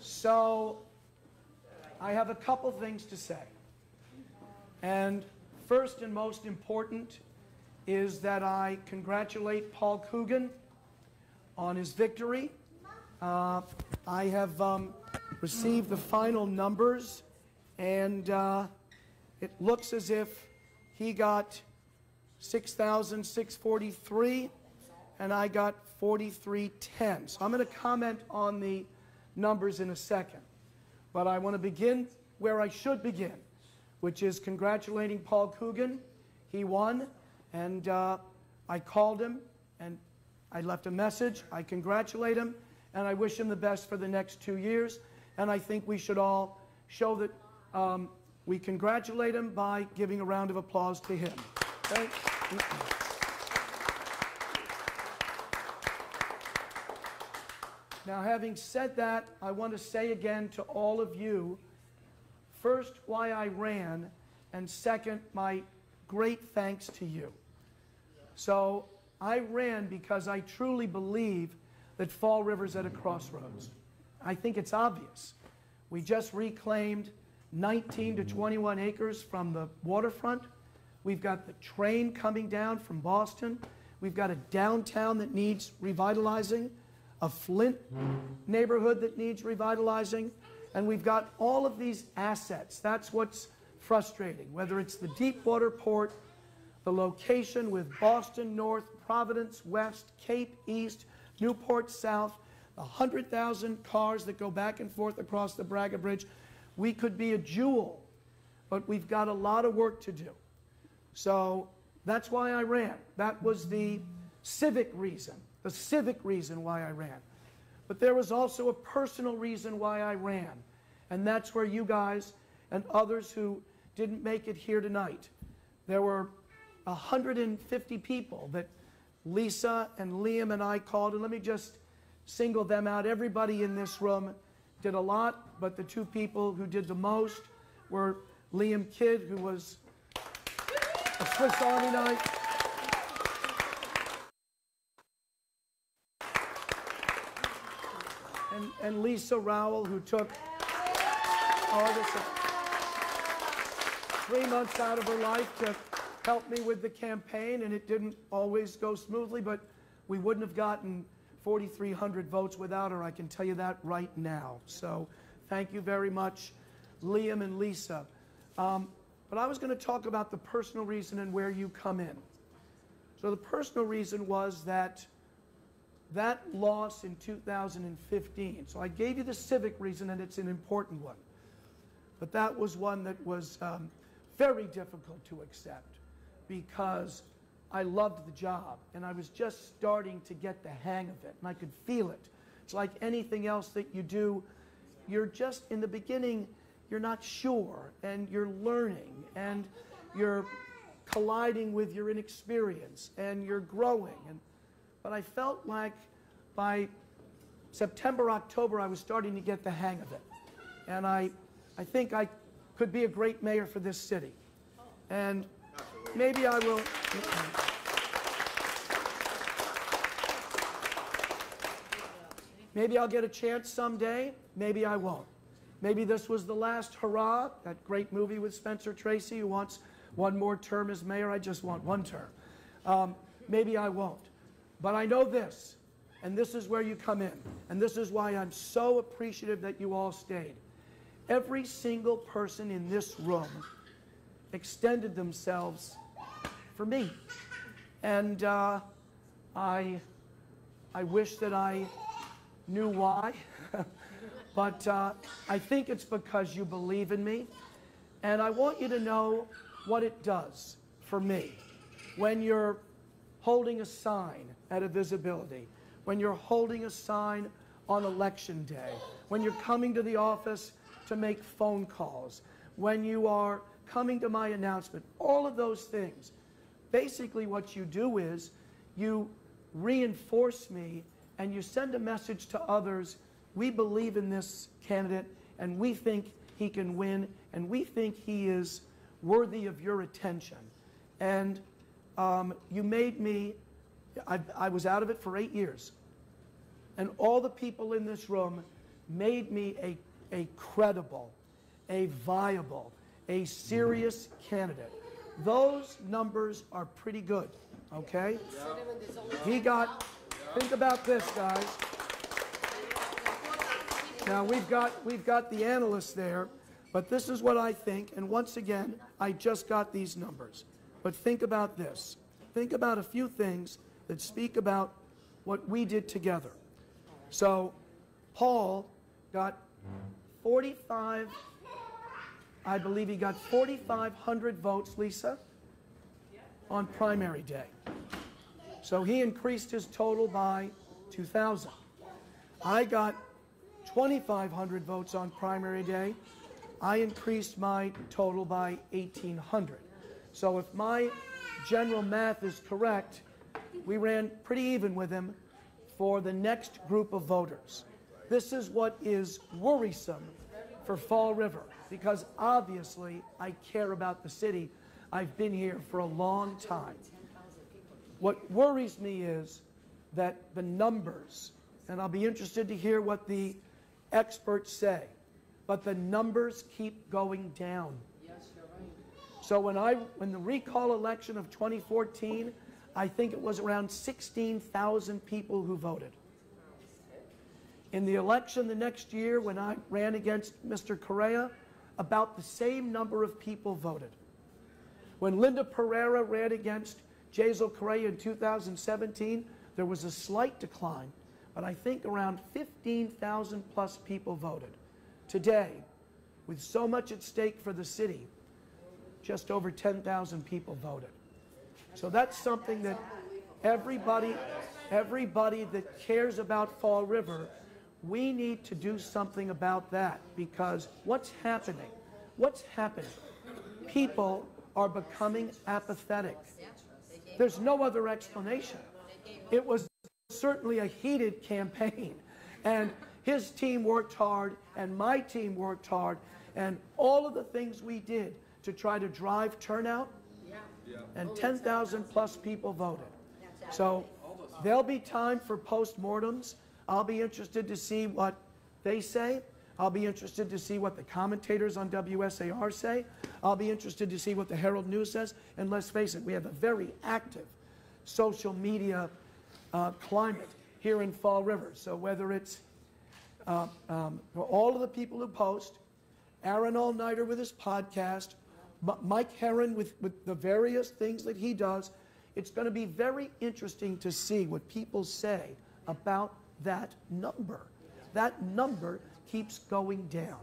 So I have a couple things to say. And first and most important is that I congratulate Paul Coogan on his victory. I have received the final numbers, and it looks as if he got 6,643, and I got 4,310. So I'm going to comment on the numbers in a second. But I want to begin where I should begin, which is congratulating Paul Coogan. He won, and I called him, and I left a message. I congratulate him, and I wish him the best for the next 2 years. And I think we should all show that we congratulate him by giving a round of applause to him. Okay? Now, having said that, I want to say again to all of you, first, why I ran, and second, my great thanks to you. So, I ran because I truly believe that Fall River's at a crossroads. I think it's obvious. We just reclaimed 19 to 21 acres from the waterfront. We've got the train coming down from Boston. We've got a downtown that needs revitalizing, a Flint neighborhood that needs revitalizing, and we've got all of these assets. That's what's frustrating, whether it's the Deepwater Port, the location with Boston North, Providence West, Cape East, Newport South, the 100,000 cars that go back and forth across the Braga Bridge. We could be a jewel, but we've got a lot of work to do. So that's why I ran. That was the civic reason why I ran. But there was also a personal reason why I ran, and that's where you guys and others who didn't make it here tonight. There were 150 people that Lisa and Liam and I called, and let me just single them out. Everybody in this room did a lot, but the two people who did the most were Liam Kidd, who was a Swiss Army knife, and Lisa Rowell, who took 3 months out of her life to help me with the campaign, and it didn't always go smoothly, but we wouldn't have gotten 4,300 votes without her, I can tell you that right now. So thank you very much, Liam and Lisa. But I was going to talk about the personal reason and where you come in. So the personal reason was that loss in 2015. So I gave you the civic reason, and it's an important one. But that was one that was very difficult to accept because I loved the job, and I was just starting to get the hang of it, and I could feel it. It's like anything else that you do. You're just, in the beginning, you're not sure, and you're learning, and you're colliding with your inexperience, and you're growing. But I felt like by September, October, I was starting to get the hang of it. And I think I could be a great mayor for this city. And maybe I will. Maybe I'll get a chance someday. Maybe I won't. Maybe this was the last hurrah, that great movie with Spencer Tracy who wants one more term as mayor. I just want one term. Maybe I won't. But I know this, and this is where you come in, and this is why I'm so appreciative that you all stayed. Every single person in this room extended themselves for me. And I wish that I knew why, but I think it's because you believe in me. And I want you to know what it does for me when you're holding a sign at a visibility, when you're holding a sign on election day, when you're coming to the office to make phone calls, when you are coming to my announcement, all of those things. Basically what you do is you reinforce me and you send a message to others. We believe in this candidate, and we think he can win, and we think he is worthy of your attention. And you made me, I was out of it for 8 years. And all the people in this room made me a credible, a viable, a serious candidate. Those numbers are pretty good, okay? He got, think about this, guys. Now, we've got the analysts there, but this is what I think, and once again, I just got these numbers. But think about this. Think about a few things that speak about what we did together. So, Paul got 45, I believe he got 4,500 votes, Lisa, on primary day. So he increased his total by 2,000. I got 2,500 votes on primary day. I increased my total by 1,800. So if my general math is correct, we ran pretty even with him for the next group of voters. This is what is worrisome for Fall River, because obviously I care about the city. I've been here for a long time. What worries me is that the numbers, and I'll be interested to hear what the experts say, but the numbers keep going down. So when the recall election of 2014, I think it was around 16,000 people who voted. In the election the next year, when I ran against Mr. Correa, about the same number of people voted. When Linda Pereira ran against Jazel Correa in 2017, there was a slight decline, but I think around 15,000 plus people voted. Today, with so much at stake for the city, just over 10,000 people voted. So that's something that everybody that cares about Fall River, we need to do something about that, because what's happening? People are becoming apathetic. There's no other explanation. It was certainly a heated campaign, and his team worked hard, and my team worked hard, and all of the things we did to try to drive turnout, and 10,000 plus people voted. So there'll be time for postmortems. I'll be interested to see what they say. I'll be interested to see what the commentators on WSAR say. I'll be interested to see what the Herald News says. And let's face it, we have a very active social media climate here in Fall River. So whether it's all of the people who post, Aaron All-Nighter with his podcast, Mike Herron with the various things that he does, it's going to be very interesting to see what people say about that number. That number keeps going down.